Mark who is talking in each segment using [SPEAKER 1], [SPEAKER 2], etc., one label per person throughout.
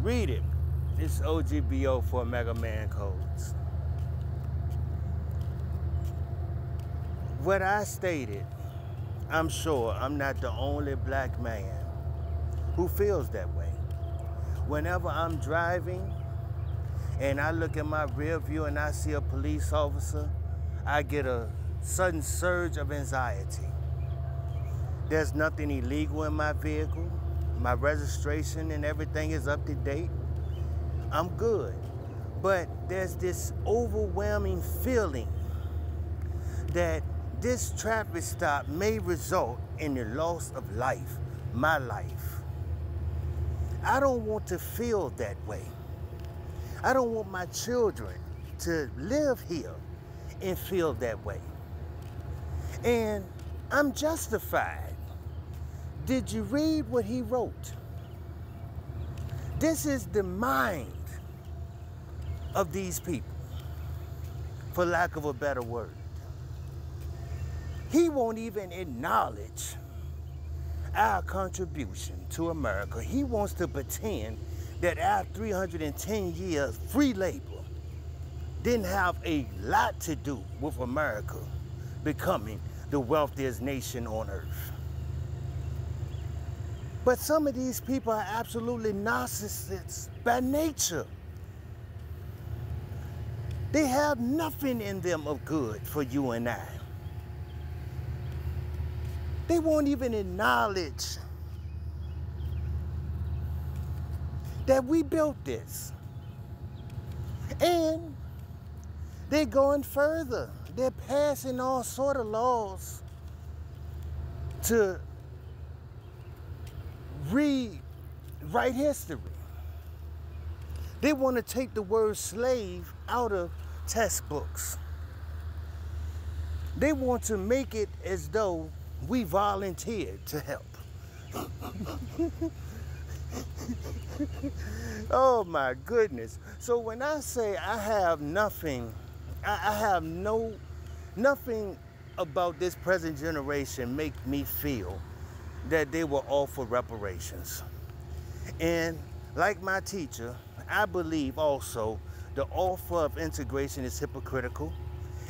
[SPEAKER 1] Read it. It's O.G.B.O for Mega Man Codes. What I stated, I'm sure I'm not the only black man who feels that way. Whenever I'm driving and I look in my rear view and I see a police officer, I get a sudden surge of anxiety. There's nothing illegal in my vehicle. My registration and everything is up to date. I'm good. But there's this overwhelming feeling that this traffic stop may result in the loss of life, my life. I don't want to feel that way. I don't want my children to live here and feel that way. And I'm justified. Did you read what he wrote? This is the mind of these people, for lack of a better word. He won't even acknowledge our contribution to America. He wants to pretend that our 310 years free labor didn't have a lot to do with America becoming the wealthiest nation on earth. But some of these people are absolutely narcissists by nature. They have nothing in them of good for you and I. They won't even acknowledge that we built this. And they're going further. They're passing all sort of laws to rewrite history. They want to take the word slave out of textbooks. They want to make it as though we volunteered to help. Oh my goodness. So when I say I have nothing, I have nothing about this present generation make me feel that they were all for reparations. And like my teacher, I believe also the offer of integration is hypocritical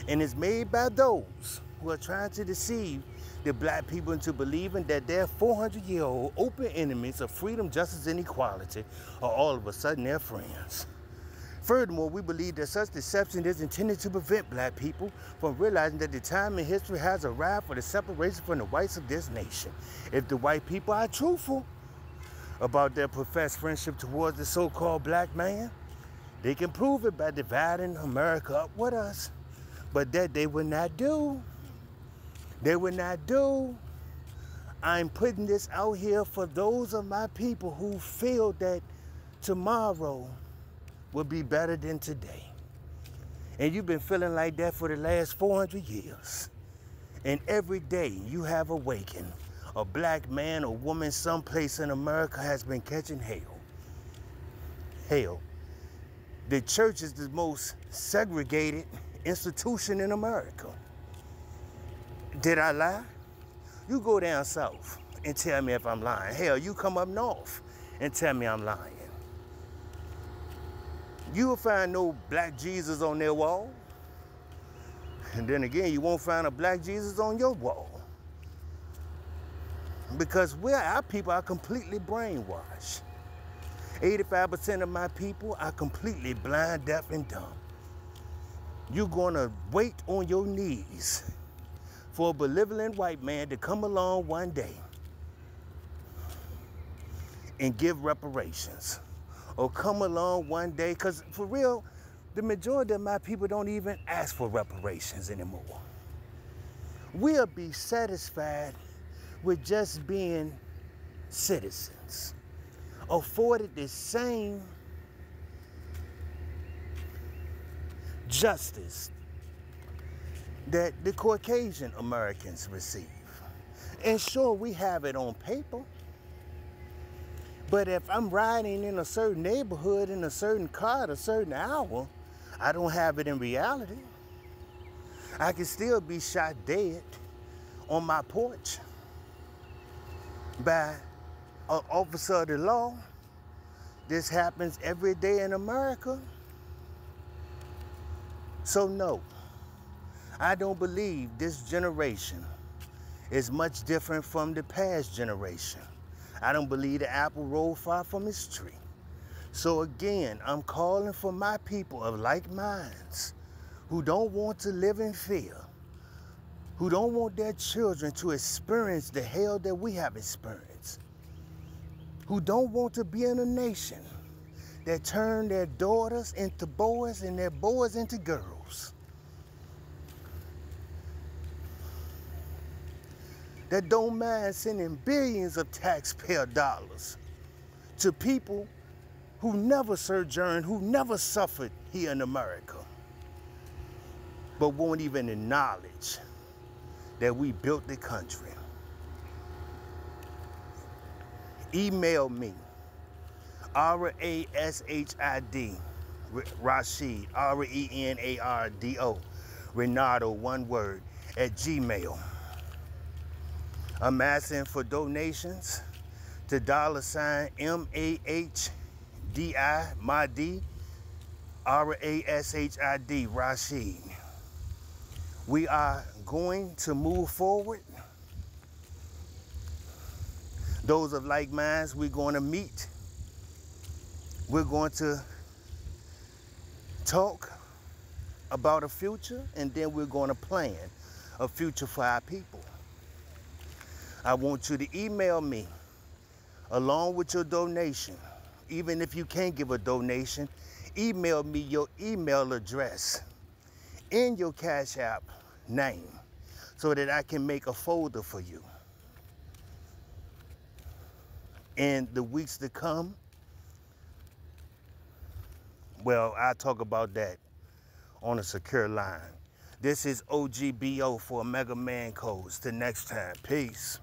[SPEAKER 1] and is made by those who are trying to deceive the black people into believing that their 400-year-old open enemies of freedom, justice, and equality are all of a sudden their friends. Furthermore, we believe that such deception is intended to prevent black people from realizing that the time in history has arrived for the separation from the whites of this nation. If the white people are truthful about their professed friendship towards the so-called black man, they can prove it by dividing America up with us. But that they will not do. They will not do. I'm putting this out here for those of my people who feel that tomorrow will be better than today. And you've been feeling like that for the last 400 years. And every day you have awakened, a black man or woman someplace in America has been catching hell. Hell. The church is the most segregated institution in America. Did I lie? You go down south and tell me if I'm lying. Hell, you come up north and tell me I'm lying. You will find no black Jesus on their wall. And then again, you won't find a black Jesus on your wall. Because our people are completely brainwashed. 85% of my people are completely blind, deaf, and dumb. You're gonna wait on your knees for a benevolent white man to come along one day and give reparations. Or come along one day, because for real, the majority of my people don't even ask for reparations anymore. We'll be satisfied with just being citizens, afforded the same justice that the Caucasian Americans receive. And sure, we have it on paper. But if I'm riding in a certain neighborhood in a certain car at a certain hour, I don't have it in reality. I can still be shot dead on my porch by an officer of the law this happens every day in America. So no, I don't believe this generation is much different from the past generation. I don't believe the apple rolled far from its tree. So again, I'm calling for my people of like minds who don't want to live in fear, who don't want their children to experience the hell that we have experienced, who don't want to be in a nation that turn their daughters into boys and their boys into girls, that don't mind sending billions of taxpayer dollars to people who never sojourned, who never suffered here in America, but won't even acknowledge that we built the country. Email me, R-A-S-H-I-D, Rashid, R-E-N-A-R-D-O, Renato, one word, at Gmail. I'm asking for donations to $MAHDI, Mahdi, R-A-S-H-I-D, Rashid. We are going to move forward. Those of like minds, we're going to meet. We're going to talk about a future, and then we're going to plan a future for our people. I want you to email me along with your donation. Even if you can't give a donation, email me your email address in your Cash App name so that I can make a folder for you. In the weeks to come, well, I'll talk about that on a secure line. This is O.G.B.O for Omega Man Codes. Till next time, peace.